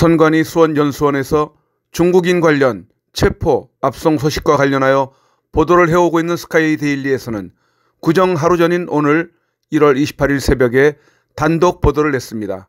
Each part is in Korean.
선관위 수원연수원에서 중국인 관련 체포, 압송 소식과 관련하여 보도를 해오고 있는 스카이데일리에서는 구정 하루 전인 오늘 1월 28일 새벽에 단독 보도를 냈습니다.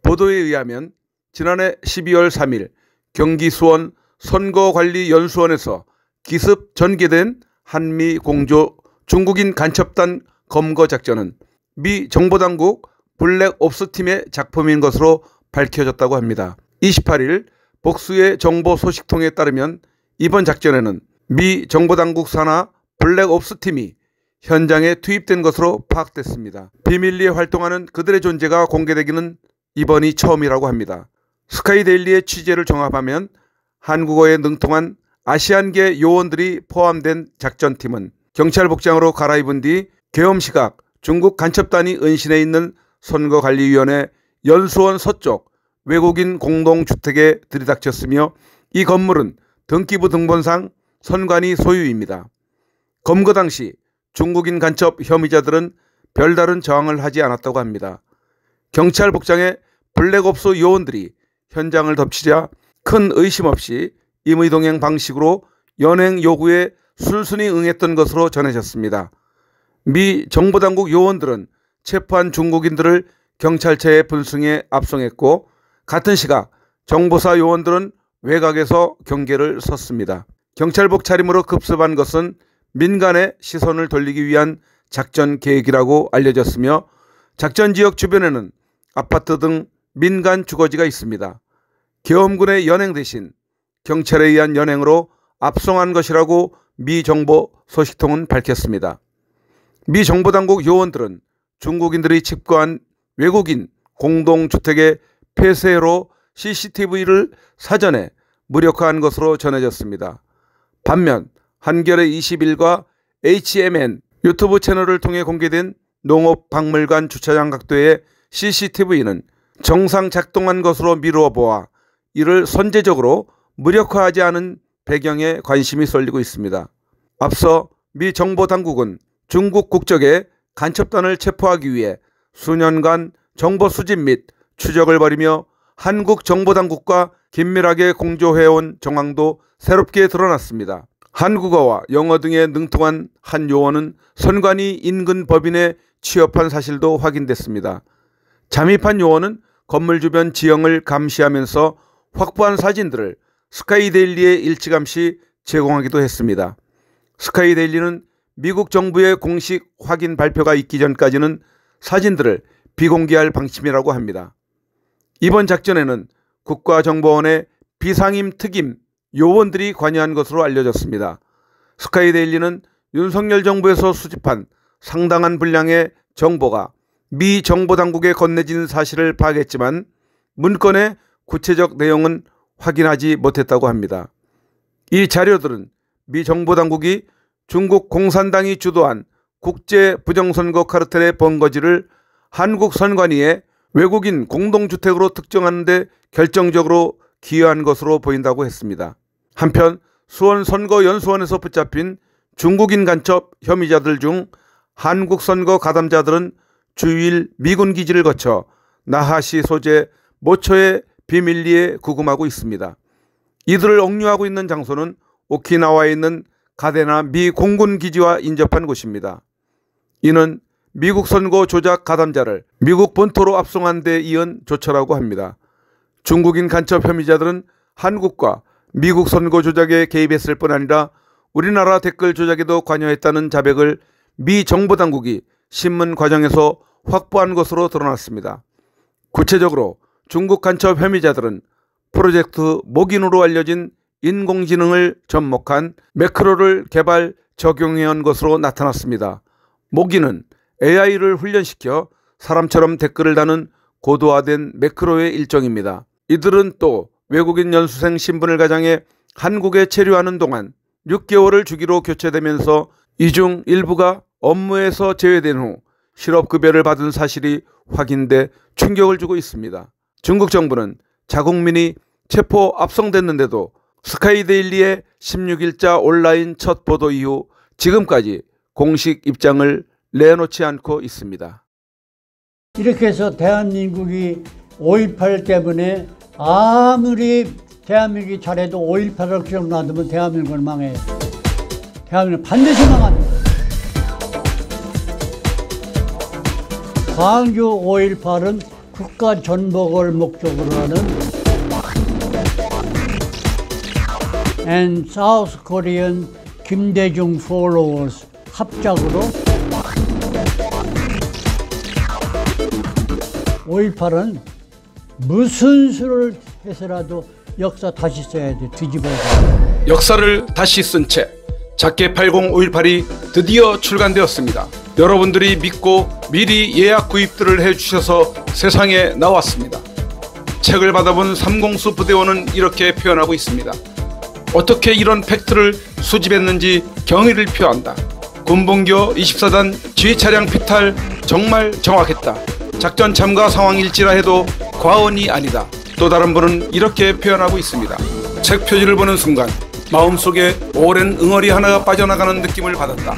보도에 의하면 지난해 12월 3일 경기 수원 선거관리연수원에서 기습 전개된 한미 공조 중국인 간첩단 검거 작전은 미 정보당국 블랙옵스팀의 작품인 것으로 밝혀졌다고 합니다. 28일 복수의 정보 소식통에 따르면 이번 작전에는 미 정보당국 산하 블랙옵스팀이 현장에 투입된 것으로 파악됐습니다. 비밀리에 활동하는 그들의 존재가 공개되기는 이번이 처음이라고 합니다. 스카이데일리의 취재를 종합하면 한국어에 능통한 아시안계 요원들이 포함된 작전팀은 경찰 복장으로 갈아입은 뒤 계엄시각 중국 간첩단이 은신해 있는 선거관리위원회 연수원 서쪽 외국인 공동주택에 들이닥쳤으며 이 건물은 등기부 등본상 선관위 소유입니다. 검거 당시 중국인 간첩 혐의자들은 별다른 저항을 하지 않았다고 합니다. 경찰 복장의 블랙옵스 요원들이 현장을 덮치자 큰 의심 없이 임의동행 방식으로 연행 요구에 순순히 응했던 것으로 전해졌습니다. 미 정보당국 요원들은 체포한 중국인들을 경찰차에 분승해 압송했고 같은 시각 정보사 요원들은 외곽에서 경계를 섰습니다. 경찰복 차림으로 급습한 것은 민간의 시선을 돌리기 위한 작전 계획이라고 알려졌으며 작전 지역 주변에는 아파트 등 민간 주거지가 있습니다. 계엄군의 연행 대신 경찰에 의한 연행으로 압송한 것이라고 미 정보 소식통은 밝혔습니다. 미 정보당국 요원들은 중국인들이 집거한 외국인 공동주택의 폐쇄로 CCTV를 사전에 무력화한 것으로 전해졌습니다. 반면 한겨레 21과 HMN 유튜브 채널을 통해 공개된 농업박물관 주차장 각도의 CCTV는 정상 작동한 것으로 미루어 보아 이를 선제적으로 무력화하지 않은 배경에 관심이 쏠리고 있습니다. 앞서 미 정보당국은 중국 국적의 간첩단을 체포하기 위해 수년간 정보 수집 및 추적을 벌이며 한국 정보당국과 긴밀하게 공조해온 정황도 새롭게 드러났습니다. 한국어와 영어 등에 능통한 한 요원은 선관위 인근 법인에 취업한 사실도 확인됐습니다. 잠입한 요원은 건물 주변 지형을 감시하면서 확보한 사진들을 스카이데일리에 일찌감치 제공하기도 했습니다. 스카이데일리는 미국 정부의 공식 확인 발표가 있기 전까지는 사진들을 비공개할 방침이라고 합니다. 이번 작전에는 국가정보원의 비상임 특임 요원들이 관여한 것으로 알려졌습니다. 스카이데일리는 윤석열 정부에서 수집한 상당한 분량의 정보가 미 정보당국에 건네진 사실을 파악했지만 문건의 구체적 내용은 확인하지 못했다고 합니다. 이 자료들은 미 정보당국이 중국 공산당이 주도한 국제 부정선거 카르텔의 번거지를 한국 선관위에 외국인 공동주택으로 특정하는 데 결정적으로 기여한 것으로 보인다고 했습니다. 한편 수원선거연수원에서 붙잡힌 중국인 간첩 혐의자들 중 한국 선거 가담자들은 주일 미군 기지를 거쳐 나하시 소재 모처의 비밀리에 구금하고 있습니다. 이들을 억류하고 있는 장소는 오키나와에 있는 가데나 미 공군 기지와 인접한 곳입니다. 이는 미국 선거 조작 가담자를 미국 본토로 압송한 데 이은 조처라고 합니다. 중국인 간첩 혐의자들은 한국과 미국 선거 조작에 개입했을 뿐 아니라 우리나라 댓글 조작에도 관여했다는 자백을 미 정보당국이 신문 과정에서 확보한 것으로 드러났습니다. 구체적으로 중국 간첩 혐의자들은 프로젝트 목인으로 알려진 인공지능을 접목한 매크로를 개발 적용해온 것으로 나타났습니다. 목인은 AI를 훈련시켜 사람처럼 댓글을 다는 고도화된 매크로의 일종입니다. 이들은 또 외국인 연수생 신분을 가장해 한국에 체류하는 동안 6개월을 주기로 교체되면서 이 중 일부가 업무에서 제외된 후 실업급여를 받은 사실이 확인돼 충격을 주고 있습니다. 중국 정부는 자국민이 체포 압송됐는데도 스카이데일리의 16일자 온라인 첫 보도 이후 지금까지 공식 입장을 내놓지 않고 있습니다. 이렇게 해서 대한민국이 5.18 때문에 아무리 대한민국이 잘해도 5.18을 기억 놔두면 대한민국을 망해요. 대한민국은 반드시 망합니다. 광주 5.18은 국가 전복을 목적으로 하는 and South Korean 김대중 followers 합작으로 5.18은 무슨 수를 해서라도 역사 다시 써야 돼. 뒤집어야 돼. 역사를 다시 쓴 책 작게 80 5.18이 드디어 출간되었습니다. 여러분들이 믿고 미리 예약 구입들을 해주셔서 세상에 나왔습니다. 책을 받아본 삼공수 부대원은 이렇게 표현하고 있습니다. 어떻게 이런 팩트를 수집했는지 경의를 표한다. 군봉교 24단 지휘차량 피탈 정말 정확했다. 작전 참가 상황일지라 해도 과언이 아니다. 또 다른 분은 이렇게 표현하고 있습니다. 책 표지를 보는 순간 마음속에 오랜 응어리 하나가 빠져나가는 느낌을 받았다.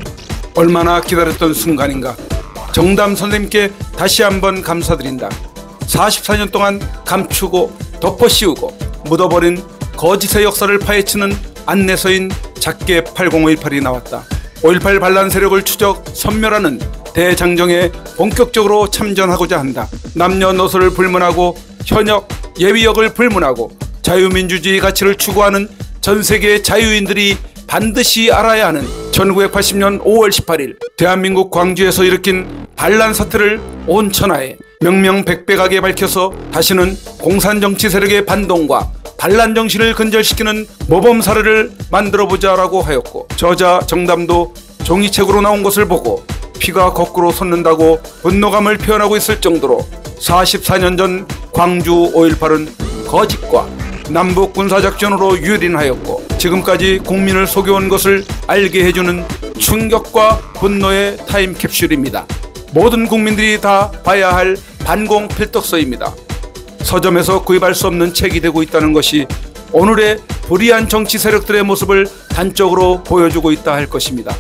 얼마나 기다렸던 순간인가. 정담 선생님께 다시 한번 감사드린다. 44년 동안 감추고 덮어씌우고 묻어버린 거짓의 역사를 파헤치는 안내서인 작게 80.5.18이 나왔다. 5.18 반란 세력을 추적 섬멸하는 대장정에 본격적으로 참전하고자 한다. 남녀노소를 불문하고 현역 예비역을 불문하고 자유민주주의 가치를 추구하는 전세계 자유인들이 반드시 알아야 하는 1980년 5월 18일 대한민국 광주에서 일으킨 반란 사태를 온 천하에 명명백백하게 밝혀서 다시는 공산정치 세력의 반동과 반란 정신을 근절시키는 모범 사례를 만들어보자 라고 하였고, 저자 정담도 종이책으로 나온 것을 보고 피가 거꾸로 솟는다고 분노감을 표현하고 있을 정도로 44년 전 광주 5.18은 거짓과 남북 군사작전으로 유린하였고 지금까지 국민을 속여온 것을 알게 해주는 충격과 분노의 타임캡슐입니다. 모든 국민들이 다 봐야 할 반공 필독서입니다. 서점에서 구입할 수 없는 책이 되고 있다는 것이 오늘의 불의한 정치 세력들의 모습을 단적으로 보여주고 있다 할 것입니다.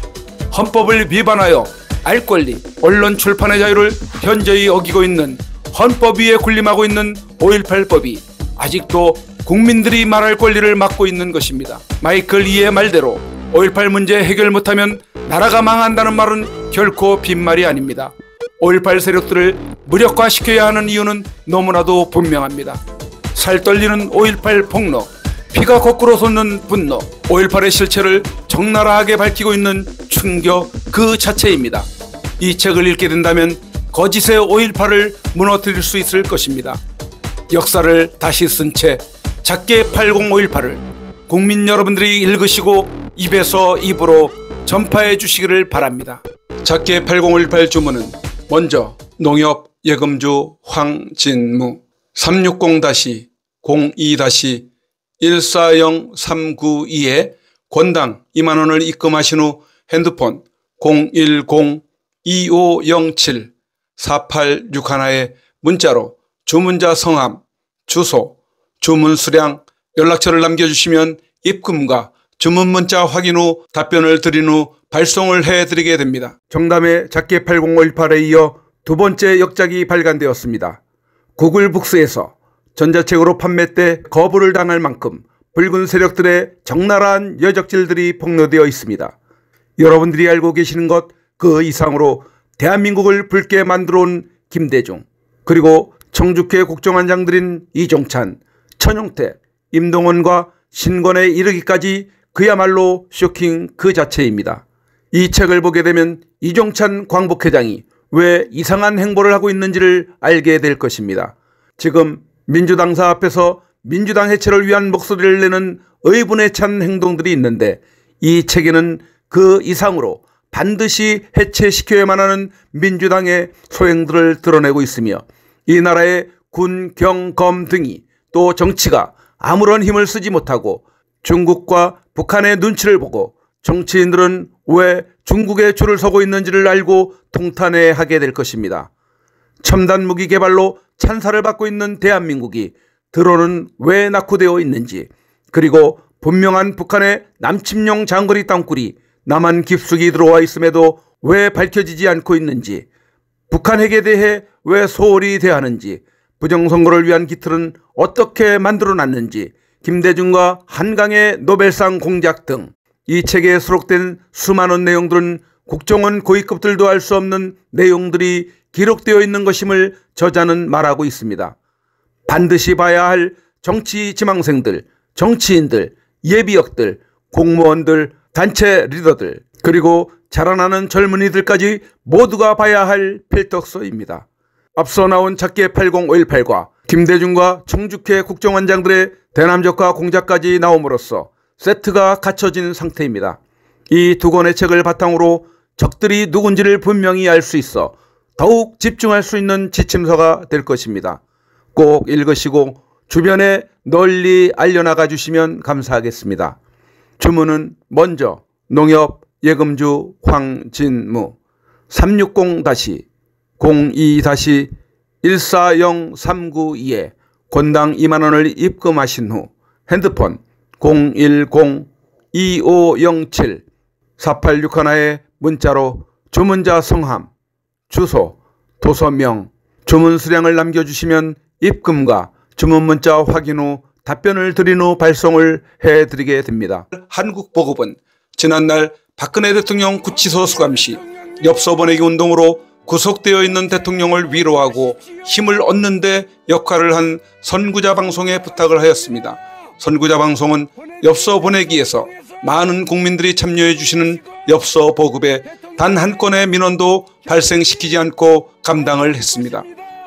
헌법을 위반하여 알 권리, 언론 출판의 자유를 현저히 어기고 있는 헌법 위에 군림하고 있는 5.18법이 아직도 국민들이 말할 권리를 막고 있는 것입니다. 마이클 이의 말대로 5.18 문제 해결 못하면 나라가 망한다는 말은 결코 빈말이 아닙니다. 5.18 세력들을 무력화시켜야 하는 이유는 너무나도 분명합니다. 살떨리는 5.18 폭로, 피가 거꾸로 솟는 분노, 5.18의 실체를 적나라하게 밝히고 있는 충격 그 자체입니다. 이 책을 읽게 된다면 거짓의 5.18을 무너뜨릴 수 있을 것입니다. 역사를 다시 쓴 채 작게 80.5.18을 국민 여러분들이 읽으시고 입에서 입으로 전파해 주시기를 바랍니다. 작게 80.5.18 주문은 먼저 농협 예금주 황진무 360-02-040392에 권당 2만원을 입금하신 후 핸드폰 010-2507-4861에 문자로 주문자 성함, 주소, 주문 수량, 연락처를 남겨주시면 입금과 주문 문자 확인 후 답변을 드린 후 발송을 해드리게 됩니다. 정담의 작게 80.5.18에 이어 두 번째 역작이 발간되었습니다. 구글 북스에서 전자책으로 판매 때 거부를 당할 만큼 붉은 세력들의 적나라한 여적질들이 폭로되어 있습니다. 여러분들이 알고 계시는 것 그 이상으로 대한민국을 붉게 만들어온 김대중, 그리고 청주회 국정원장들인 이종찬, 천용태, 임동원과 신권에 이르기까지 그야말로 쇼킹 그 자체입니다. 이 책을 보게 되면 이종찬 광복회장이 왜 이상한 행보를 하고 있는지를 알게 될 것입니다. 지금 민주당사 앞에서 민주당 해체를 위한 목소리를 내는 의분에 찬 행동들이 있는데, 이 책에는 그 이상으로 반드시 해체시켜야만 하는 민주당의 소행들을 드러내고 있으며, 이 나라의 군, 경, 검 등이 또 정치가 아무런 힘을 쓰지 못하고 중국과 북한의 눈치를 보고 정치인들은 왜 중국의 줄을 서고 있는지를 알고 통탄해하게 될 것입니다. 첨단 무기 개발로 찬사를 받고 있는 대한민국이 드론은 왜 낙후되어 있는지, 그리고 분명한 북한의 남침용 장거리 땅굴이 남한 깊숙이 들어와 있음에도 왜 밝혀지지 않고 있는지, 북한 핵에 대해 왜 소홀히 대하는지, 부정선거를 위한 기틀은 어떻게 만들어놨는지, 김대중과 한강의 노벨상 공작 등 이 책에 수록된 수많은 내용들은 국정원 고위급들도 알 수 없는 내용들이 기록되어 있는 것임을 저자는 말하고 있습니다. 반드시 봐야 할 정치 지망생들, 정치인들, 예비역들, 공무원들, 단체 리더들, 그리고 자라나는 젊은이들까지 모두가 봐야 할 필독서입니다. 앞서 나온 작게 80-5.18과 김대중과 청주회 국정원장들의 대남적과 공작까지 나옴으로써 세트가 갖춰진 상태입니다. 이 두 권의 책을 바탕으로 적들이 누군지를 분명히 알 수 있어 더욱 집중할 수 있는 지침서가 될 것입니다. 꼭 읽으시고 주변에 널리 알려나가 주시면 감사하겠습니다. 주문은 먼저 농협 예금주 황진무 360-02-140-392에 권당 2만원을 입금하신 후 핸드폰 010-2507-4861에 문자로 주문자 성함, 주소, 도서명, 주문 수량을 남겨주시면 입금과 주문 문자 확인 후 답변을 드린 후 발송을 해드리게 됩니다. 한국보급은 지난날 박근혜 대통령 구치소 수감 시 엽서 보내기 운동으로 구속되어 있는 대통령을 위로하고 힘을 얻는 데 역할을 한 선구자 방송에 부탁을 하였습니다. 선구자 방송은 엽서 보내기에서 많은 국민들이 참여해 주시는 엽서 보급에 단 한 건의 민원도 발생시키지 않고 감당을 했습니다.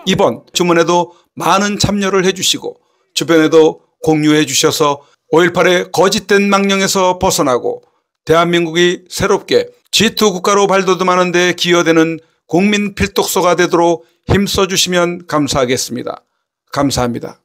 이번 주문에도 많은 참여를 해주시고 주변에도 공유해 주셔서 5.18의 거짓된 망령에서 벗어나고 대한민국이 새롭게 G2 국가로 발돋움하는 데 기여되는 국민 필독서가 되도록 힘써 주시면 감사하겠습니다. 감사합니다.